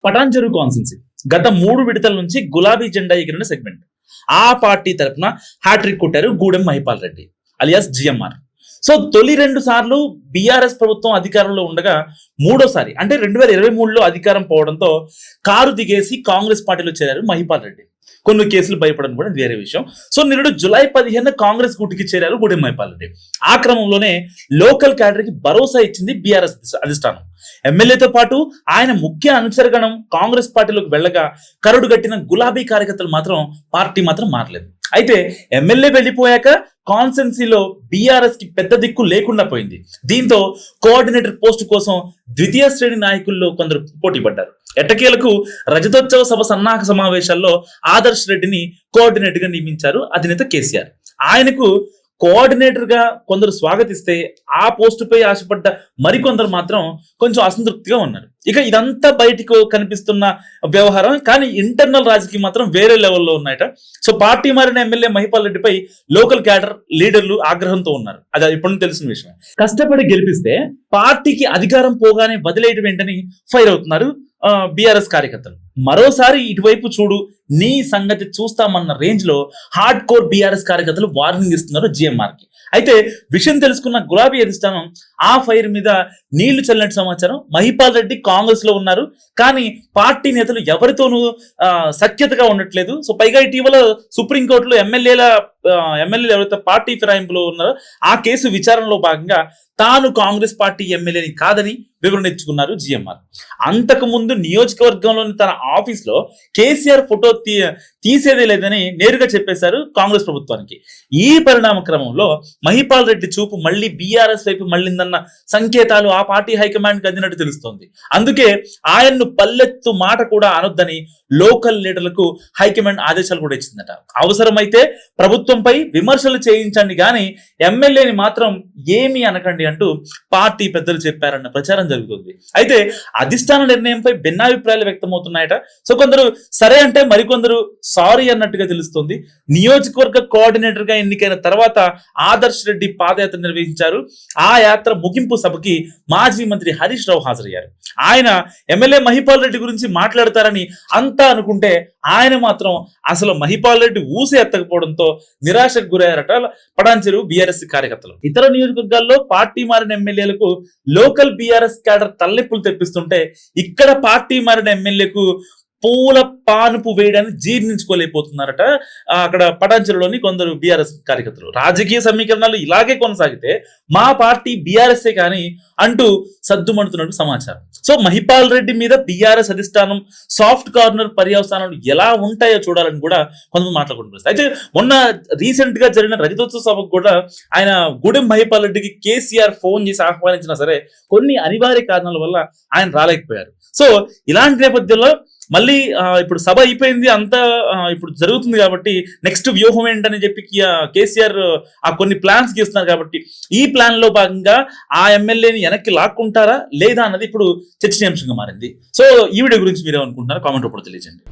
Patancheru constituency గత 3 విడతల నుంచి గులాబీ జెండా ఎగిరిన సెగ్మెంట్. ఆ పార్టీ తరపున హ్యాట్రిక్ కొట్టారు Gudem Mahipal Reddy alias GMR. So తొలి 2 సార్లు బీఆర్ఎస్ ప్రభుత్వం అధికారంలో ఉండగా మూడోసారి అంటే 2023లో అధికారం పోవడంతో కారు దిగేసి కాంగ్రెస్ పార్టీలో చేరారు మహిపాల్ రెడ్డి. కొన్ని కేసులు భయపడడం కూడా వేరే విషయం. సో నిరుడు జూలై 15 కాంగ్రెస్ గుటికి చేరారు గూడెం మహిపాల్ రెడ్డి. ఆ క్రమంలోనే లోకల్ క్యాడర్ కి భరోసా ఇచ్చింది బీఆర్ఎస్ అధిష్టానం. ఎమ్మెల్యేతో పాటు ఆయన ముఖ్య అనుచరగణం కాంగ్రెస్ పార్టీలోకి వెళ్ళగా కరుడు గట్టిన గులాబీ కార్యకర్తలు పార్టీ మాత్రం మారలేదు. అయితే ఎమ్మెల్యే వెళ్ళిపోయాక కాన్స్టిట్యున్సీలో బీఆర్ఎస్ కి పెద్ద దిక్కు లేకుండా పోయింది. దీంతో కోఆర్డినేటర్ పోస్టు కోసం ద్వితీయ శ్రేణి నాయకుల్లో కొందరు పోటీ పడ్డారు. ఎట్టకేలకు రజతోత్సవ సభ సన్నాహక సమావేశాల్లో ఆదర్శ్ రెడ్డిని కోఆర్డినేటర్ గా నియమించారు అధినేత కేసీఆర్. ఆయనకు కోఆర్డినేటర్ గా కొందరు స్వాగతిస్తే ఆ పోస్టుపై ఆశపడ్డ మరికొందరు మాత్రం కొంచెం అసంతృప్తిగా ఉన్నారు. ఇక ఇదంతా బయటకు కనిపిస్తున్న వ్యవహారం, కానీ ఇంటర్నల్ రాజకీయం మాత్రం వేరే లెవెల్లో ఉన్నాయట. సో పార్టీ మారిన ఎమ్మెల్యే మహిపాల్ రెడ్డిపై లోకల్ క్యాడర్ లీడర్లు ఆగ్రహంతో ఉన్నారు. అది ఇప్పుడు తెలిసిన విషయం. కష్టపడి గెలిపిస్తే పార్టీకి అధికారం పోగానే వదిలేయడం ఏంటని ఫైర్ అవుతున్నారు బీఆర్ఎస్ కార్యకర్తలు. మరోసారి ఇటువైపు చూడు, నీ సంగతి చూస్తామన్న రేంజ్ లో హార్డ్ కోర్ బీఆర్ఎస్ కార్యకర్తలు వార్నింగ్ ఇస్తున్నారు జిఎంఆర్ కి. అయితే విషయం తెలుసుకున్న గులాబీ అధిష్టానం ఆ ఫైర్ మీద నీళ్లు చల్లినట్టు సమాచారం. మహిపాల్ రెడ్డి కాంగ్రెస్ లో ఉన్నారు, కానీ పార్టీ నేతలు ఎవరితోనూ సఖ్యతగా ఉండట్లేదు. సో పైగా ఇటీవల సుప్రీంకోర్టులో ఎమ్మెల్యేలు ఎవరైతే పార్టీ ఫిరాయింపులో ఉన్నారో ఆ కేసు విచారణలో భాగంగా తాను కాంగ్రెస్ పార్టీ ఎమ్మెల్యేని కాదని వివరణ ఇచ్చుకున్నారు జిఎంఆర్. అంతకు ముందు నియోజకవర్గంలోని తన ఆఫీస్ లో కేసీఆర్ ఫోటో తీసేదే లేదని నేరుగా చెప్పేశారు కాంగ్రెస్ ప్రభుత్వానికి. ఈ పరిణామ క్రమంలో మహిపాల్ రెడ్డి చూపు మళ్ళీ బీఆర్ఎస్ వైపు మళ్ళిందన్న సంకేతాలు ఆ పార్టీ హైకమాండ్ కి అందినట్టు తెలుస్తోంది. అందుకే ఆయన్ను పల్లెత్తు మాట కూడా అనొద్దని లోకల్ లీడర్లకు హైకమాండ్ ఆదేశాలు కూడా ఇచ్చిందట. అవసరమైతే ప్రభుత్వంపై విమర్శలు చేయించండి కానీ ఎమ్మెల్యేని మాత్రం ఏమీ అనకండి అంటూ పార్టీ పెద్దలు చెప్పారన్న ప్రచారం జరుగుతుంది. అయితే అధిష్టాన నిర్ణయంపై భిన్నాభిప్రాయాలు వ్యక్తమవుతున్నాయట. సో కొందరు సరే అంటే మరికొందరు సారీ అన్నట్టుగా తెలుస్తుంది. నియోజకవర్గ కోఆర్డినేటర్ గా ఎన్నికైన తర్వాత ఆదర్శ్ రెడ్డి పాదయాత్ర నిర్వహించారు. ఆ యాత్ర ముగింపు సభకి మాజీ మంత్రి హరీష్ రావు హాజరయ్యారు. ఆయన ఎమ్మెల్యే మహిపాల్ రెడ్డి గురించి మాట్లాడతారని అంతా అనుకుంటే ఆయన మాత్రం అసలు మహిపాల్ రెడ్డి ఊసి ఎత్తకపోవడంతో నిరాశకు గురయ్యారట పటాన్చెరు బీఆర్ఎస్ కార్యకర్తలు. ఇతర నియోజకవర్గాల్లో పార్టీ మారిన ఎమ్మెల్యేలకు లోకల్ బీఆర్ఎస్ క్యాడర్ తలనొప్పులు తెప్పిస్తుంటే ఇక్కడ పార్టీ మారిన ఎమ్మెల్యేకు పూల పానుపు వేయడాన్ని జీర్ణించుకోలేకపోతున్నారట అక్కడ పటాన్చెరులోని కొందరు బీఆర్ఎస్ కార్యకర్తలు. రాజకీయ సమీకరణాలు ఇలాగే కొనసాగితే మా పార్టీ బీఆర్ఎస్ఏ కానీ అంటూ సద్దుమణుతున్నట్టు సమాచారం. సో మహిపాల్ రెడ్డి మీద బీఆర్ఎస్ అధిష్టానం సాఫ్ట్ కార్నర్ పర్యవసానాలు ఎలా ఉంటాయో చూడాలని కూడా కొంతమంది మాట్లాడుకుంటున్నారు. అయితే మొన్న రీసెంట్ గా జరిగిన రజతోత్సవ సభకు కూడా ఆయన గూడెం మహిపాల్ రెడ్డికి కేసీఆర్ ఫోన్ చేసి ఆహ్వానించినా సరే కొన్ని అనివార్య కారణాల వల్ల ఆయన రాలేకపోయారు. సో ఇలాంటి నేపథ్యంలో మళ్ళీ ఇప్పుడు సభ అయిపోయింది, అంతా ఇప్పుడు జరుగుతుంది కాబట్టి నెక్స్ట్ వ్యూహం ఏంటని చెప్పి కేసీఆర్ ఆ కొన్ని ప్లాన్స్ గీస్తున్నారు. కాబట్టి ఈ ప్లాన్ లో భాగంగా ఆ ఎమ్మెల్యేని వెనక్కి లాక్కుంటారా లేదా అన్నది ఇప్పుడు చర్చనీయాంశంగా మారింది. సో ఈ వీడియో గురించి మీరేమనుకుంటున్నారో కామెంట్ రూపంలో తెలియజేయండి.